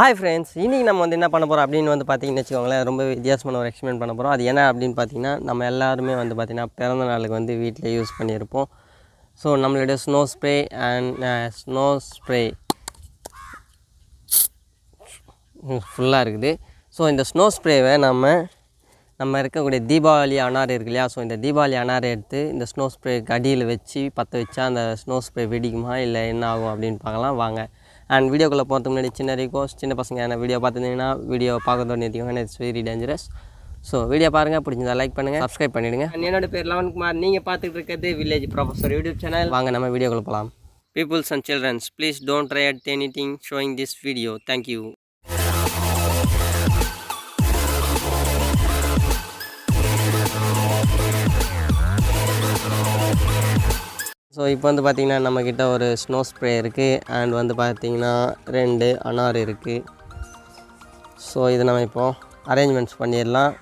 Hi friends, இன்றைக்கி நம்ம வந்து என்ன பண்ண போகிறோம் அப்படின்னு வந்து பார்த்திங்கன்னு வச்சுக்கோங்களேன், ரொம்ப வித்தியாசமான ஒரு எக்ஸ்பிளைன் பண்ண போகிறோம். அது என்ன அப்படின்னு பார்த்திங்கன்னா, நம்ம எல்லாருமே வந்து பார்த்திங்கன்னா பிறந்த நாளுக்கு வந்து வீட்டில் யூஸ் பண்ணியிருப்போம். ஸோ நம்மளுடைய snow spray and snow spray ஃபுல்லாக இருக்குது. ஸோ இந்த ஸ்னோ ஸ்ப்ரேவை நம்ம இருக்கக்கூடிய தீபாவளி அனார் இருக்கு இல்லையா, ஸோ இந்த தீபாவளி அனாரை எடுத்து இந்த ஸ்னோ ஸ்ப்ரே அடியில் வச்சு பற்ற வச்சா அந்த ஸ்னோ ஸ்ப்ரே வெடிக்குமா இல்லை என்ன ஆகும் அப்படின்னு பார்க்கலாம் வாங்க. அண்ட் வீடியோக்குள்ளே போகிறதுக்கு முன்னாடி சின்ன ரிக்வெஸ்ட், சின்ன பசங்க என்ன வீடியோ பார்த்துருந்தீங்கன்னா வீடியோ பார்க்கறதோட நிறுத்திக்கோங்க, it's very dangerous. So video பாருங்கள், பிடிச்சிருந்தா லைக் பண்ணுங்கள், சப்ஸ்கிரைப் பண்ணிவிடுங்க. என்னோட பேர் லவன்குமார், நீங்கள் பார்த்துட்டு இருக்கிறது வில்லேஜ் ப்ரொஃபஸர் யூடியூப் சேனல். வாங்க நம்ம வீடியோக்குள்ளே போகலாம். Peoples and childrens, please don't try at anything showing this video. Thank you. So இப்போ வந்து பார்த்திங்கன்னா நம்மக்கிட்ட ஒரு ஸ்னோ ஸ்ப்ரே இருக்குது அண்ட் வந்து பார்த்திங்கன்னா 2 அனார் இருக்குது. ஸோ இதை நம்ம இப்போது அரேஞ்ச்மெண்ட்ஸ் பண்ணிடலாம்.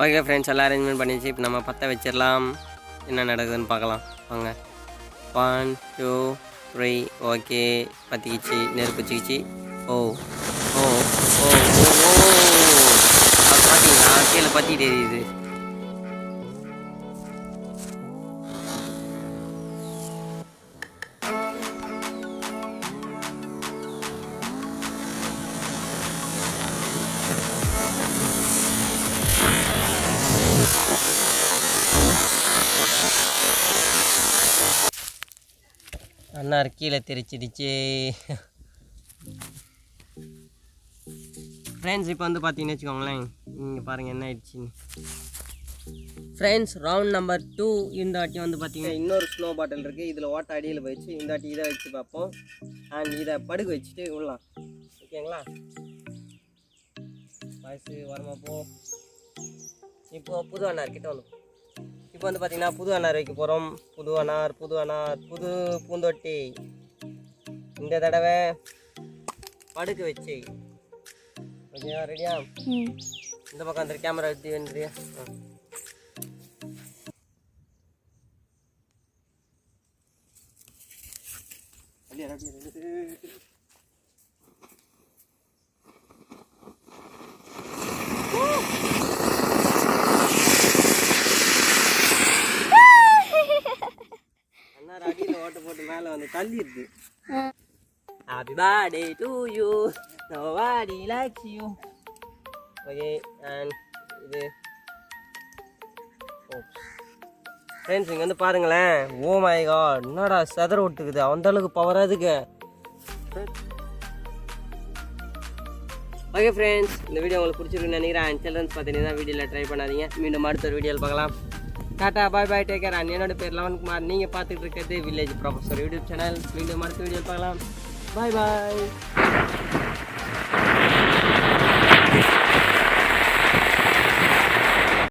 ஓகே ஃப்ரெண்ட்ஸ், எல்லாம் அரேஞ்ச்மெண்ட் பண்ணிச்சு. இப்போ நம்ம பற்ற வச்சிடலாம். என்ன நடக்குதுன்னு பார்க்கலாம் வாங்க. 1 2 3. ஓகே, பற்றிக்கிச்சு, நெருப்பு வச்சுக்கிச்சு. ஓ ஓ ஓ ஓ அது பார்த்தீங்களா, கீழே பற்றி தெரியுது. அண்ணார் கீழே தெரிச்சிடுச்சு. ஃப்ரெண்ட்ஸ் இப்போ வந்து பார்த்தீங்கன்னு வச்சுக்கோங்களேன், நீங்கள் பாருங்கள் என்ன ஆயிடுச்சுன்னு. Friends, round number 2. இந்த வாட்டி வந்து பார்த்தீங்கன்னா இன்னொரு ஸ்னோ பாட்டில் இருக்குது. இதில் ஓட்ட அடியில் போயிடுச்சு. இந்த வாட்டி இதை வச்சு பார்ப்போம். அண்ட் இதை படுக்க வச்சுட்டு விடலாம். ஓகேங்களா, வயசு வரமா போ. இப்போது புது அண்ணார் கிட்ட வந்து இப்போ வந்து பார்த்திங்கன்னா புது அனார் வைக்க போகிறோம். புது அனார் புது பூந்தொட்டி. இந்த தடவை படுக்க வச்சு. ஓகேவா, ரெடியா? இந்த பக்கம் அந்த கேமரா எடுத்து வந்துடுறியா? அடியில் ஓட்ட போட்டு மேலே வந்து தள்ளிடுது. Happy birthday to you, nobody likes you. Okay, and இது ஃப்ரெண்ட்ஸ் இங்கே வந்து பாருங்களேன். ஓ மை காட், என்னடா செதற விட்டுக்குது, அந்தளவுக்கு பவராக இருக்கு. ஓகே ஃப்ரெண்ட்ஸ், இந்த வீடியோ உங்களுக்கு பிடிச்சிருக்குன்னு நினைக்கிறேன். அண்ட் சில்ட்ரன்ஸ் பார்த்தீங்கன்னா வீடியோவில் ட்ரை பண்ணாதீங்க. மீண்டும் அடுத்த ஒரு வீடியோவில் பார்க்கலாம். டாட்டா, பாய் பாய், டேக் கேர். என்னோட பேர் லவன்குமார், நீங்கள் பார்த்துட்டு இருக்கிறது வில்லேஜ் ப்ரொஃபஸர் யூடியூப் சேனல். மீண்டும் அடுத்த வீடியோ பார்க்கலாம். பாய் பாய்.